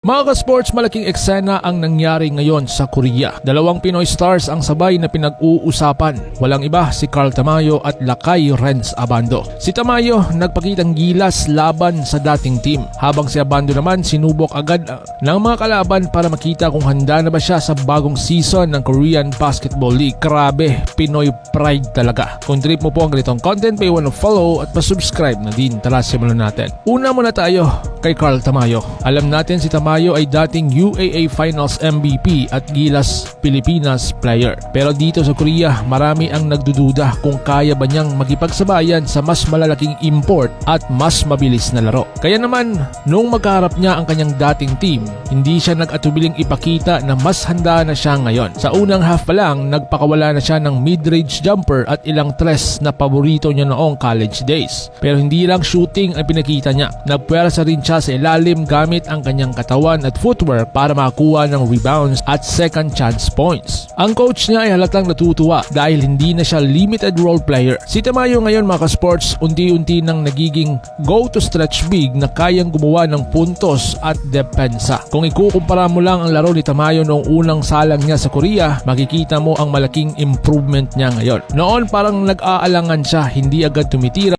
Mga ka-sports, malaking eksena ang nangyari ngayon sa Korea. Dalawang Pinoy stars ang sabay na pinag-uusapan. Walang iba si Carl Tamayo at Lakay Renz Abando. Si Tamayo nagpakitang gilas laban sa dating team, habang si Abando naman sinubok agad ng mga kalaban para makita kung handa na ba siya sa bagong season ng Korean Basketball League. Grabe, Pinoy pride talaga. Kung trip mo po ang ganitong content, pay one follow at pa-subscribe na din. Tara, simulan natin. Una muna tayo kay Carl Tamayo. Alam natin si Tamayo ay dating UAA Finals MVP at Gilas Pilipinas player. Pero dito sa Korea, marami ang nagdududa kung kaya ba niyang magipagsabayan sa mas malalaking import at mas mabilis na laro. Kaya naman, nung magkaharap niya ang kanyang dating team, hindi siya nag-atubiling ipakita na mas handa na siya ngayon. Sa unang half pa lang, nagpakawala na siya ng mid-range jumper at ilang tres na paborito niya noong college days. Pero hindi lang shooting ang pinakita niya. Nagpuwersa rin siya sa ilalim gamit ang kanyang katawan at footwork para makakuha ng rebounds at second chance points. Ang coach niya ay halatang natutuwa dahil hindi na siya limited role player. Si Tamayo ngayon, mga ka-sports, unti-unti nang nagiging go-to stretch big na kayang gumawa ng puntos at depensa. Kung ikukumpara mo lang ang laro ni Tamayo noong unang salang niya sa Korea, makikita mo ang malaking improvement niya ngayon. Noon parang nag-aalangan siya, hindi agad tumitira